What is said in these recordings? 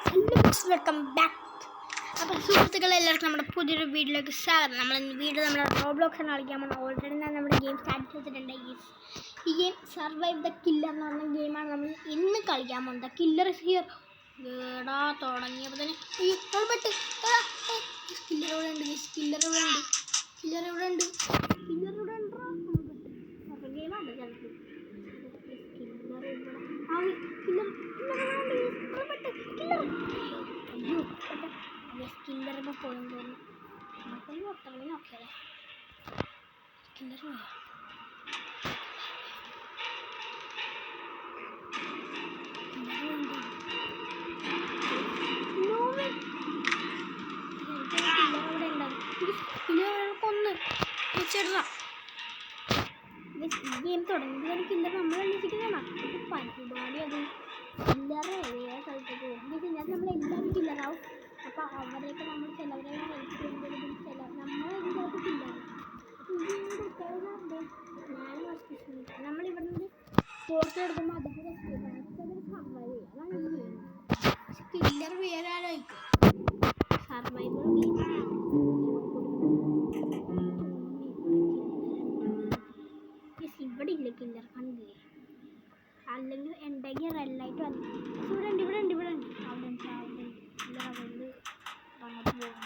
Hello welcome back. അപ്പോൾ സുഹൃത്തുക്കളെ എല്ലാവർക്കും നമ്മുടെ പുതിയൊരു വീഡിയോയിലേക്ക് സ്വാഗതം. നമ്മൾ നമ്മുടെ റോബ്ലോക്സ് കളിക്കാൻ പോകുന്നത്. ഓൾറെഡി ഞാൻ നമ്മുടെ ഗെയിം സ്റ്റാർട്ട് ചെയ്തിട്ടുണ്ട്. ഈ ഗെയിം സർവൈവ് ദ കില്ലർ എന്ന് പറഞ്ഞ ഗെയിമാണ് നമ്മൾ ഇന്ന് കളിക്കാൻ പോകുന്നത്. Killer is here. വേടാ തുടങ്ങിയപ്പോൾ തന്നെ പെട്ട് കില്ലർ ഇവിടെ ഉണ്ട്, കില്ലർ ഇവിടെ ഉണ്ട്, കില്ലർ ഇവിടെ ഉണ്ട്, കില്ലർ ഇവിടെ ഉണ്ടോ. അപ്പോൾ ഗെയിമാണ് ചിലപ്പോൾ കില്ലർ ഇവിടെ അയ്യോ കില്ലറിപ്പോൾ പോയെന്ന് തോന്നുന്നു. നമുക്കൊന്ന് ഒട്ടങ്ങനെ നോക്കിയാലേ. കില്ലർ പോയോ? കില്ലറവിടെ ഉണ്ടാകും. കില്ലർ കൊന്ന് വെച്ചിടാം. ഗെയിം തുടങ്ങിയത് കില്ലർ നമ്മൾ അന്വേഷിക്കുന്നതാണ്. ഇത് പരിപാടി അത് കില്ലറെ ഏത് സ്ഥലത്തേക്ക് പോകും. ഇതിനകത്ത് നമ്മളെല്ലാവരും കില്ലറാവും. അപ്പോൾ അവരെയൊക്കെ നമ്മൾ ചിലവരെ ഹെൽപ്പ് ചെയ്യുമ്പോഴും നമ്മളെ ചിലപ്പോൾ കില്ലറാവും. ഞാനും നമ്മളിവിടെ നിന്ന് സ്പോർട്സ് എടുക്കുമ്പോൾ അതൊക്കെ സർവൈവ് ചെയ്യുക. അതാണ് ഇത് ചെയ്യുന്നത്. പക്ഷെ കില്ലർ വേറെ ആലോചിക്കും. സർവൈവർ ഇവിടെ ഇല്ല കില്ലർ കണ്ടില്ലേ? അല്ലെങ്കിൽ ഉണ്ടെങ്കിൽ റെഡ് ലൈറ്റ് വന്നു. ഇവിടെ ഉണ്ട്, ഇവിടെ ഉണ്ട്, ഇവിടെ ഉണ്ട്, അവിടെ ഉണ്ട്, അവിടെ ഉണ്ട്. കില്ലർ അതുകൊണ്ട് അങ്ങോട്ട് പോകും.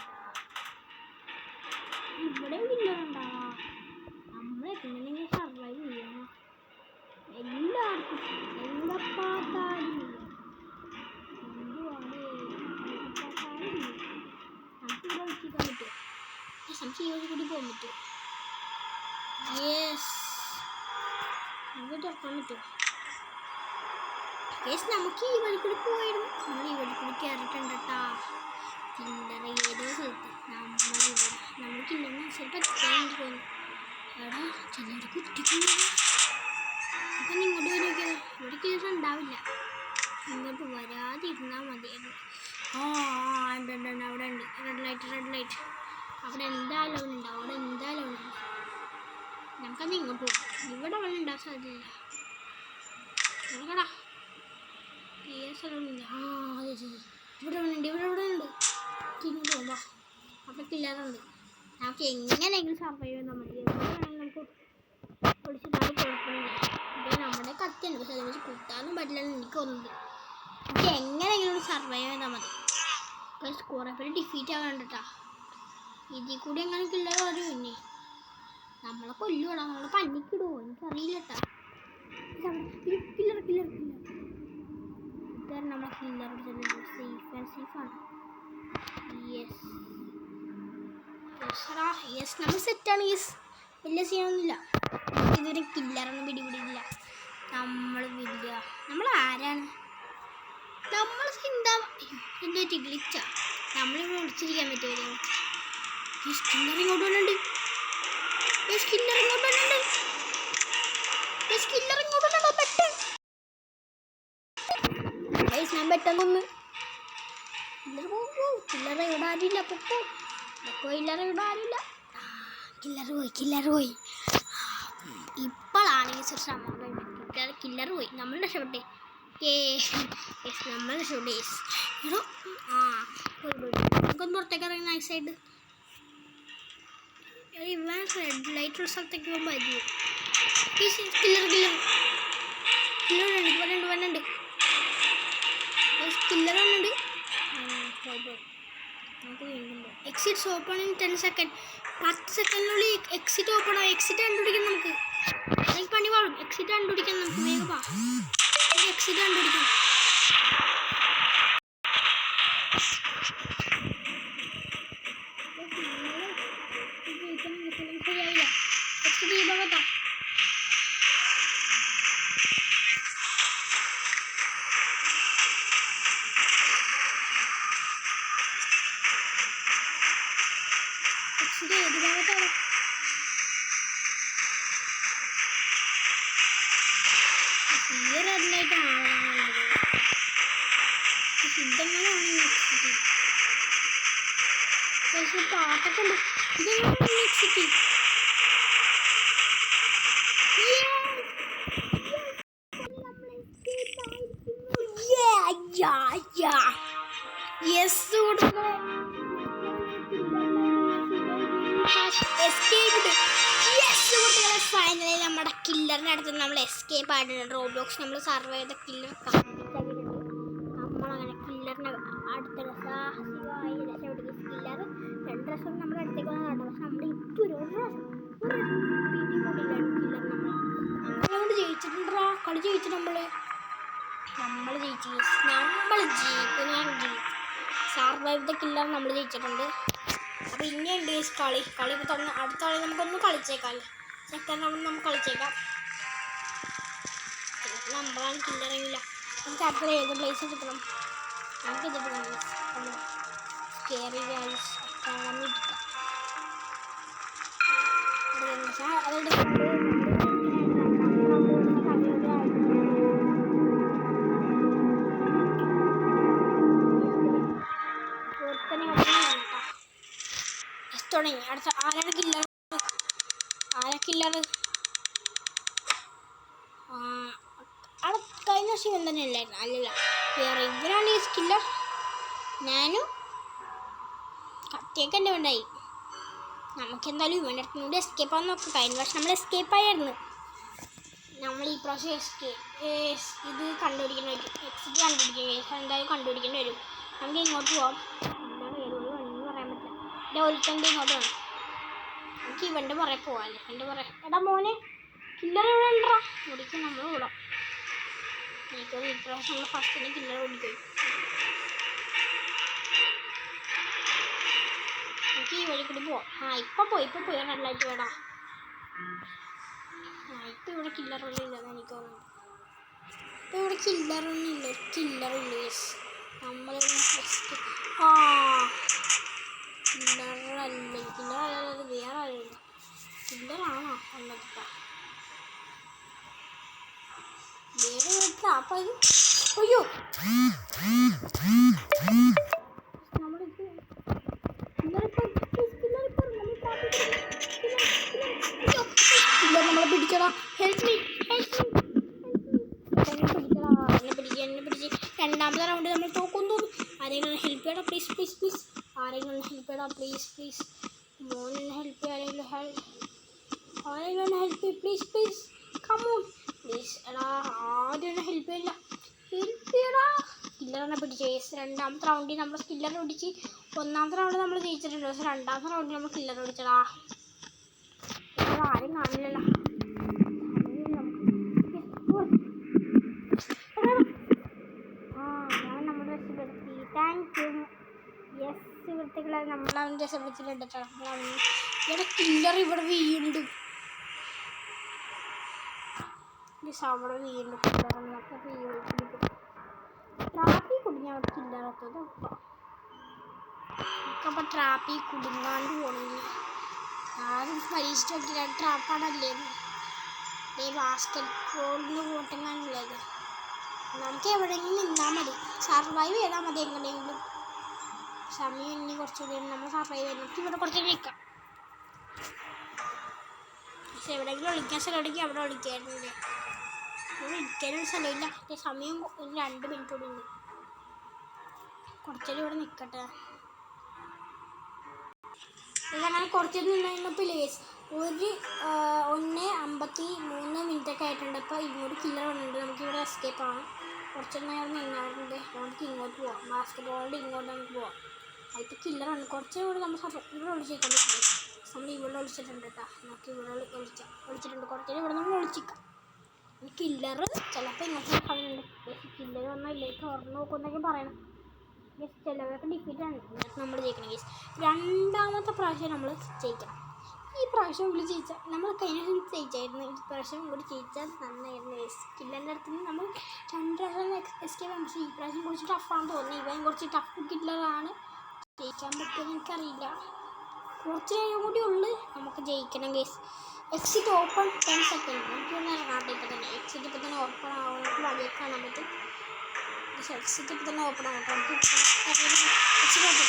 ഇവിടെ കില്ലർ ഉണ്ടാവാ. നമ്മളെ പിന്നെ സർവൈവ് ചെയ്യണം. എല്ലാവർക്കും എവിടെ പാത്താലും എന്തുവാണ് നമുക്ക് ഇവിടെ വിളിക്കാൻ പറ്റുമോ? സംശയം കൂടി പോകാൻ പറ്റുമോ? യെസ്, നമുക്ക് തുറക്കാൻ പറ്റുമോ? യെസ്, നമുക്ക് ഈ വഴി കൂടി പോയിരുന്നു. നമ്മൾ ഈ വഴി കൂടി കയറിയിട്ടുണ്ട് കേട്ടോ. കില്ലറ ഏതോ സ്ഥലത്ത് നമ്മൾ കില്ലറിന് ചിലപ്പോൾ എത്തിക്കാനുണ്ട് തോന്നുന്നു. എടാ ചിലർ കുറ്റിക്കുന്നു. അപ്പം ഇങ്ങോട്ട് വരികയാണ്. ഇവിടെ കില്ലർ ഉണ്ടാവില്ല. ഇങ്ങോട്ട് വരാതിരുന്നാൽ മതിയായിരുന്നു. ഉണ്ട് ഉണ്ട് ഉണ്ട്, അവിടെ ഉണ്ട്. Red light, red light. അവിടെ എന്തായാലും ഉണ്ടാവും, അവിടെ എന്തായാലും ഉണ്ടാവും. നമുക്കത് ഇങ്ങോട്ട് പോകും. ഇവിടെ അവൻ ഉണ്ടാകാൻ സാധ്യതയില്ല. നോക്കടാ, സ്ഥലമില്ല. അതെ, ഇവിടെ ഉണ്ട്, ഇവിടെ ഇവിടെ ഉണ്ട്. ഇങ്ങോട്ട് പോകുമ്പോൾ അവിടെ കില്ലറുണ്ട്. നമുക്ക് എങ്ങനെയെങ്കിലും സർവൈവ് ചെയ്താൽ മതി. എങ്ങനെയാണെങ്കിൽ നമുക്ക് പൊളിച്ചിട്ടാലും കുഴപ്പമില്ല. ഇത് നമ്മുടെ കത്തിയുണ്ട്, പക്ഷെ അതിനെ വെച്ച് കൂട്ടാനും പറ്റില്ലെന്ന് എനിക്ക് തോന്നുന്നത്. നമുക്ക് എങ്ങനെയെങ്കിലും സർവൈവ് ചെയ്താൽ മതി. കുറേ പേര് ഡിഫീറ്റ് ആകാൻ കേട്ടാ. ഇതിൽ കൂടി എങ്ങനെ കില്ലർ വരും. പിന്നെ നമ്മളെ കൊല്ലുകൂടാ, നമ്മളെ പന്നിക്കിടുമോ എനിക്കറിയില്ല കേട്ടാ. കില്ലർ കില്ലർ കില്ലർ ഇതാണ് നമ്മളെ കില്ലർ. സേഫ് ആൻഡ് സേഫാണ്. യെസ് യെസ്, നമ്മൾ സെറ്റാണ്. യെസ്, വലിയ സീനൊന്നുമില്ല. ഇതൊരു കില്ലറൊന്നും പിടിപിടിയില്ല. നമ്മൾ വലിയ നമ്മൾ ആരാണ്? നമ്മൾ എന്താ എന്തോ ഗ്ലിച്ചാ. നമ്മളിവിടെ വിളിച്ചിരിക്കാൻ പറ്റുമോ? കില്ലർ ഇങ്ങോട്ട് വന്നുണ്ട്. കില്ലർ ഇങ്ങോട്ട് വന്നുണ്ട്. കില്ലർ ഇങ്ങോട്ട് വന്നോ. പെട്ടെന്ന് ഞാൻ പെട്ടെന്നൊന്ന് കില്ലർ പോകും. കില്ലർ ഇവിടെ ആരുമില്ല. പൊക്കോ കില്ലർ ഇവിടെ ആരുമില്ല. കില്ലർ പോയി, കില്ലർ പോയി. ഇപ്പോഴാണ് ഈ സമാധാനം. കില്ലർ പോയി, നമ്മൾ രക്ഷപ്പെട്ടെ. നമ്മൾ രക്ഷപ്പെട്ടെ. എടോ പോയി പോയി. നമുക്കൊന്ന് പുറത്തേക്ക് ഇറങ്ങി നൈസായിട്ട്. ഇവൻ റെഡ് ലൈറ്റുള്ള സ്ഥലത്തേക്ക് പോകുമ്പോൾ ആയിരിക്കും. കില്ലർ കില്ലർ കില്ലർ വന്നുണ്ട്, വന്നുണ്ട്. കില്ലർ വന്നുണ്ട്. നമുക്ക് വീണ്ടും എക്സിറ്റ്സ് ഓപ്പൺ ഇൻ 10 സെക്കൻഡ്. 10 സെക്കൻഡിനുള്ളിൽ എക്സിറ്റ് ഓപ്പൺ ആവും. എക്സിറ്റ് കണ്ടുപിടിക്കാം. നമുക്ക് എനിക്ക് പണി പാടും. എക്സിറ്റ് കണ്ടുപിടിക്കാം. നമുക്ക് വേഗം വാ, എക്സിറ്റ് കണ്ടുപിടിക്കാം. എക്സിറ്റ് ഈ ഭാഗത്താ. ഏത് ഭാഗത്താണ്? ഈ റെഡ് ലൈറ്റ് ആണത്. സിദ്ധങ്ങളാണ് പക്ഷെ പാട്ടൊക്കെ ഉണ്ട്. ഇതെങ്ങനെ എക്സിറ്റ്? നമ്മൾ എസ്കേപ്പ് ആയിട്ടുണ്ട്. റോബ്ലോക്സ് നമ്മൾ സർവൈവ് ചെയ്ത കില്ലർ കംപ്ലീറ്റ് ആക്കിയിട്ടുണ്ട്. നമ്മളങ്ങനെ കില്ലറിനെ അടുത്തുള്ള സാഹസികമായി രക്ഷപ്പെടുത്തി. കില്ലർ 2 പ്രാവശ്യം നമ്മുടെ അടുത്തേക്ക് വന്നു. പക്ഷെ നമ്മൾ ഇപ്പൊരു പ്രാവശ്യം കൂടിയില്ലാണ് കില്ലർ. നമ്മളോട് ജയിച്ചിട്ടുണ്ടോ? കളി ജയിച്ചു. നമ്മൾ ജയിച്ചു. നമ്മൾ ജയിക്കും. ഞാൻ ജയിക്കും. സർവൈവ് ദ കില്ലർ നമ്മൾ ജയിച്ചിട്ടുണ്ട്. അപ്പോൾ ഇനിയുണ്ട് കളി ഇപ്പോൾ തുടങ്ങി. അടുത്ത കളി നമുക്കൊന്ന് കളിച്ചേക്കാം. സെക്കൻഡ് റൗണ്ട് നമുക്ക് കളിച്ചേക്കാം. നമ്മളാണ് കില്ലറിയില്ല. നമുക്ക് അടുത്ത ഏത് പ്ലേസ് എടുക്കണം? നമുക്ക് ഇതെടുക്കണം. കയറി എക്കോണമി എടുക്കാം. തുടങ്ങി. അടുത്ത ആരാണ് കില്ലർ? അവിടെ കഴിഞ്ഞ വർഷം തന്നെ അല്ലായിരുന്നു. അല്ലല്ല, വേറെ ഇവരാണ് ഈ കില്ലർ. ഞാനും കത്തിയൊക്കെ എൻ്റെ ഉണ്ടായി. നമുക്കെന്തായാലും ഇവൻ്റെ അടുത്തുകൊണ്ട് എസ്കേപ്പ് ആവാൻ നോക്കാം. കഴിഞ്ഞ വർഷം നമ്മൾ എസ്കേപ്പ് ആയിരുന്നു. നമ്മൾ ഈ പ്രാവശ്യം ഇത് കണ്ടുപിടിക്കേണ്ടി വരും. എക്സിറ്റ് എന്തായാലും കണ്ടുപിടിക്കേണ്ടി വരും. നമുക്ക് ഇങ്ങോട്ട് പോവാം. എന്താണ് ഏത് വഴി വഴിയെന്ന് പറയാൻ പറ്റില്ല. എൻ്റെ ഒലിക്കൻ്റെ ഇങ്ങോട്ട് വേണം. നമുക്ക് ഇവൻ്റെ പുറകെ പോവാല്ലേ. എൻ്റെ പുറകെ എടാ മോനെ കില്ലർ ഇവിടെ ഉണ്ടാ ഓടിക്കും. നമ്മൾ വിടാം. എനിക്കത് ഇപ്രാവശ്യം നമ്മൾ ഫസ്റ്റിന് കില്ലർ ഓടിക്കും. നമുക്ക് ഈ വഴി കൂടി പോവാം. ഇപ്പം പോയി റെഡ് ലൈറ്റ് വേടാ. ഇപ്പം ഇവിടെ കില്ലറൊന്നും ഇല്ലെന്ന് എനിക്ക് തോന്നുന്നു. ഇപ്പം ഇവിടെ കില്ലറില്ല. നമ്മൾ കില്ലറല്ലത് വേറെ ആരുമില്ല. കില്ലറാണോ ഉള്ളത്? വേറെ അപ്പം ഇത് അയ്യോ നമ്മളിത് നമ്മളെ പിടിക്കടാ. Help me. എന്നെ പിടിച്ച് രണ്ടാമത്തെ റൗണ്ട് നമ്മൾ തോക്കും തോന്നും. ആരെങ്കിലും ഹെൽപ്പ് ചെയ്യടാ പ്ലീസ്. ആരെങ്കിലും ഹെൽപ്പ് ചെയ്യടാ പ്ലീസ്. മോനെ ഹെൽപ്പ് ആരെങ്കിലും ഹെൽപ്പ് പ്ലീസ്. Come on please. എടാ ആരും ഹെൽപ്പ് ചെയ്യടാ. കില്ലറിനെ പിടിച്ച്. രണ്ടാമത്തെ റൗണ്ടിൽ നമ്മൾ കില്ലറിനെ പിടിച്ച്. ഒന്നാമത്തെ റൗണ്ട് നമ്മൾ ജയിച്ചിട്ടുണ്ട്. പക്ഷെ രണ്ടാമത്തെ റൗണ്ടിൽ നമ്മൾ കില്ലർ പിടിച്ചടാ. ആരും കാണില്ലല്ലോ. ഞാൻ നമ്മുടെ രക്ഷപ്പെടുത്തി. Thank you. യെസ് സുഹൃത്തുക്കളെ, നമ്മളവൻ രക്ഷപ്പെടുത്തിയിട്ടുണ്ട്. ഇവിടെ കില്ലർ ഇവിടെ വീണ്ടും അവിടെ വീണ്ടും കില്ലറൊക്കെ ട്രാപ്പിൽ കുടുങ്ങിയ അവിടെ കില്ലറത്തത്. നമുക്കപ്പോൾ ട്രാപ്പിൽ കുടുങ്ങാണ്ട് പോകണമെങ്കിൽ ആരും പരീക്ഷ നോക്കില്ല. ട്രാപ്പാണല്ലേ ബാസ്കറ്റ് ബോളിന് പോട്ടെങ്ങാനുള്ളത്. നമുക്ക് എവിടെയെങ്കിലും നിന്നാൽ മതി. സർവൈവ് ചെയ്താൽ മതി എങ്ങനെയെങ്കിലും. സമയം ഇനി കുറച്ചുകൂടി നമ്മൾ സർവൈവ് ചെയ്ത് നമുക്ക് ഇവിടെ കുറച്ച് നിൽക്കാം. പക്ഷെ എവിടെയെങ്കിലും ഒളിക്കാൻ സ്ഥലമുണ്ടെങ്കിൽ അവിടെ ഒളിക്കായിരുന്നു. ഇവിടെ ഇരിക്കാനൊരു സ്ഥലമില്ല. സമയം 2 മിനിറ്റ് കൂടി ഉണ്ട്. കുറച്ചേരം ഇവിടെ നിൽക്കട്ടെ. അങ്ങനെ കുറച്ചേരം നിന്ന് കഴിഞ്ഞപ്പോൾ 1:53 മിനിറ്റൊക്കെ ആയിട്ടുണ്ട്. അപ്പോൾ ഇങ്ങോട്ട് കില്ലർ വന്നിട്ടുണ്ട്. നമുക്കിവിടെ എസ്കേപ്പ് ആണ്. കുറച്ച് നേരം നിന്നാറുണ്ട്. നമുക്ക് ഇങ്ങോട്ട് പോവാം. ബാസ്കറ്റ് ബോളിൻ്റെ ഇങ്ങോട്ട് നമുക്ക് പോവാം. അതിപ്പോൾ കില്ലറാണ്. കുറച്ച് കൂടി നമ്മൾ ഇവിടെ ഒളിച്ചേക്കാൻ പറ്റില്ല. നമ്മൾ ഇവിടെ ഒളിച്ചിട്ടുണ്ട് കേട്ടോ. നമുക്ക് ഇവിടെ ഒളിച്ചിട്ടുണ്ട്. കുറച്ചേരം ഇവിടെ നമ്മൾ ഒളിച്ചിക്കാം. കില്ലർ ചിലപ്പോൾ ഇങ്ങോട്ട് കളുന്നുണ്ട്. കില്ലർ ഒന്നുമില്ല. തുറന്ന് നോക്കുമെന്നൊക്കെ പറയണം. ചിലവരൊക്കെ ഡിഫീറ്റാണ്. നമ്മൾ ജയിക്കണം കേസ്. രണ്ടാമത്തെ പ്രാവശ്യം നമ്മൾ ജയിക്കണം. ഈ പ്രാവശ്യം കൂടി ജയിച്ചാൽ നമ്മൾ കഴിഞ്ഞ ജയിച്ചായിരുന്നു. ഈ പ്രാവശ്യം കൂടി ജയിച്ചാൽ നന്നായിരുന്നു കേസ്. കില്ലറിൻ്റെ അടുത്ത് നിന്ന് നമ്മൾ 2 പ്രാവശ്യം എസ്കേപ്പ്. പക്ഷേ ഈ പ്രാവശ്യം കുറച്ച് ടഫാണെന്ന് തോന്നി. ഇവൻ കുറച്ച് ടഫ് കില്ലറാണ്. ജയിക്കാൻ പറ്റുമെന്ന് എനിക്കറിയില്ല. കുറച്ച് നേരം കൂടി ഉള്ളു നമുക്ക് ജയിക്കണം കേസ്. Exit open 10 second. നമുക്ക് ഇറങ്ങാട്ടെ. ഇപ്പോൾ തന്നെ എക്സിറ്റ് ഇപ്പോൾ തന്നെ ഓപ്പൺ ആവും. നമുക്ക് വഴിയൊക്കെ കാണാൻ പറ്റും. എക്സിറ്റ് ഇപ്പോൾ തന്നെ ഓപ്പൺ ആവട്ടെ. നമുക്ക് എക്സിറ്റ് ഓപ്പൺ.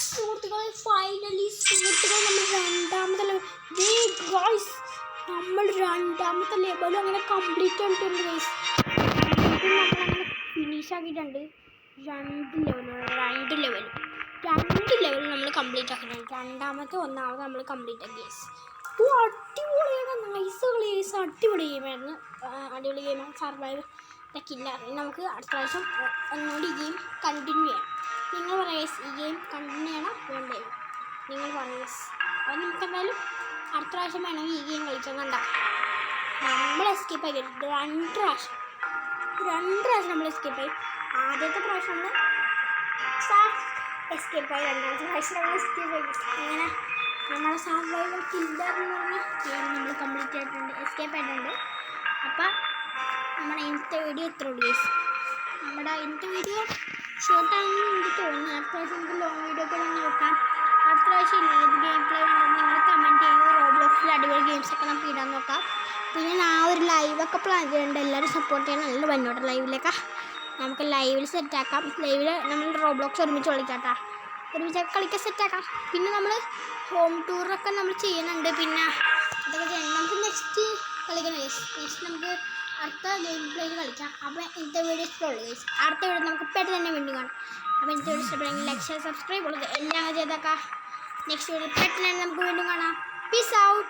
സുഹൃത്തുക്കളെ ഫൈനലി സുഹൃത്തുക്കൾ നമ്മൾ രണ്ടാമത്തെ ലെവൽ ഗൈസ് നമ്മൾ രണ്ടാമത്തെ ലെവലും അങ്ങനെ കംപ്ലീറ്റ് ആയിട്ടുണ്ട് ഗൈസ്. നമ്മളങ്ങനെ ഫിനിഷ് ആക്കിയിട്ടുണ്ട്. രണ്ട് ലെവൽ നമ്മൾ കംപ്ലീറ്റ് ആക്കിയിട്ടുണ്ട്. രണ്ടാമത്തെ ഒന്നാമത് നമ്മൾ കംപ്ലീറ്റ് ആക്കി ഗൈസ്. ഓ അടിപൊളിയാണ്, നൈസ് കളി ഗൈസ്, അടിപൊളി ഗെയിമായിരുന്നു. അടിപൊളി ഗെയിമാണ് സർവൈവ് ഇതൊക്കെയില്ല. നമുക്ക് അടുത്ത പ്രാവശ്യം ഒന്നുകൂടി ഈ ഗെയിം കണ്ടിന്യൂ ചെയ്യാം. നിങ്ങൾ പറയാം ഈ ഗെയിം കണ്ടിന്യൂ ചെയ്യണം വേണ്ടേ, നിങ്ങൾ പറയാം. അപ്പോൾ നമുക്ക് എന്തായാലും അടുത്ത പ്രാവശ്യം വേണമെങ്കിൽ ഈ ഗെയിം കളിക്കാൻ കണ്ട നമ്മൾ എസ്കേപ്പ് ആയി രണ്ട് പ്രാവശ്യം നമ്മൾ എസ്കേപ്പ് ആയി. ആദ്യത്തെ പ്രാവശ്യം നമ്മൾ എസ്കേപ്പ് ആയി, രണ്ടാമത്തെ പ്രാവശ്യം നമ്മൾ എസ്കേപ്പ് ആയി. അങ്ങനെ നമ്മുടെ സർവൈവൽ കില്ലർ എന്ന് പറഞ്ഞ ഗെയിം നമ്മൾ കംപ്ലീറ്റ് ആയിട്ടുണ്ട്, എസ്കേപ്പ് ആയിട്ടുണ്ട്. അപ്പം നമ്മുടെ ഇന്നത്തെ വീഡിയോ ഇത്ര ഉള്ളൂ ഗൈസ്. നമ്മുടെ ഇന്നത്തെ വീഡിയോ ഷോർട്ടാണെന്ന് എനിക്ക് തോന്നുന്നു. അടുത്ത പ്രാവശ്യം നമുക്ക് ലോങ് വീഡിയോ ഒക്കെ തന്നെ നോക്കാം. അടുത്ത പ്രാവശ്യം ഏത് ഗെയിം പ്ലേ ഉണ്ടെന്ന് നിങ്ങൾ കമൻറ്റ് ചെയ്യുക. റോബ്ലോക്സിൽ അടിപൊളി ഗെയിംസൊക്കെ നമുക്ക് ഇടാൻ നോക്കാം. പിന്നെ ഞാൻ ഒരു ലൈവൊക്കെ പ്ലാൻ ചെയ്യുന്നുണ്ട്, എല്ലാവരും സപ്പോർട്ട് ചെയ്യണം. നല്ല വന്നോട്ടെ ലൈവിലൊക്കെ, നമുക്ക് ലൈവിൽ സെറ്റാക്കാം. ലൈവിൽ നമ്മൾ റോബ്ലോക്സ് ഒരുമിച്ച് കളിക്കാൻ സെറ്റാക്കാം. പിന്നെ നമ്മൾ ഹോം ടൂറൊക്കെ നമ്മൾ ചെയ്യുന്നുണ്ട്. പിന്നെ അതൊക്കെ ചെയ്യണം. നമുക്ക് നെക്സ്റ്റ് കളിക്കണം ഗൈസ്. നെക്സ്റ്റ് നമുക്ക് അടുത്ത ഗെയിം പ്ലേയിൽ കളിക്കാം. അപ്പോൾ ഇന്നത്തെ വീഡിയോ ഇഷ്ടമുള്ളൂ ഗൈസ്. അടുത്ത വീഡിയോ നമുക്ക് പെട്ടെന്ന് തന്നെ വീണ്ടും കാണാം. അപ്പോൾ ഇന്നത്തെ വീഡിയോ ഇഷ്ടപ്പെടുമെങ്കിൽ ലൈക്ക്, ഷെയർ, സബ്സ്ക്രൈബ് ഉള്ളത് എല്ലാം ചെയ്തേക്കാം. നെക്സ്റ്റ് വീഡിയോ പെട്ടെന്ന് തന്നെ നമുക്ക് വീണ്ടും കാണാം. Peace out.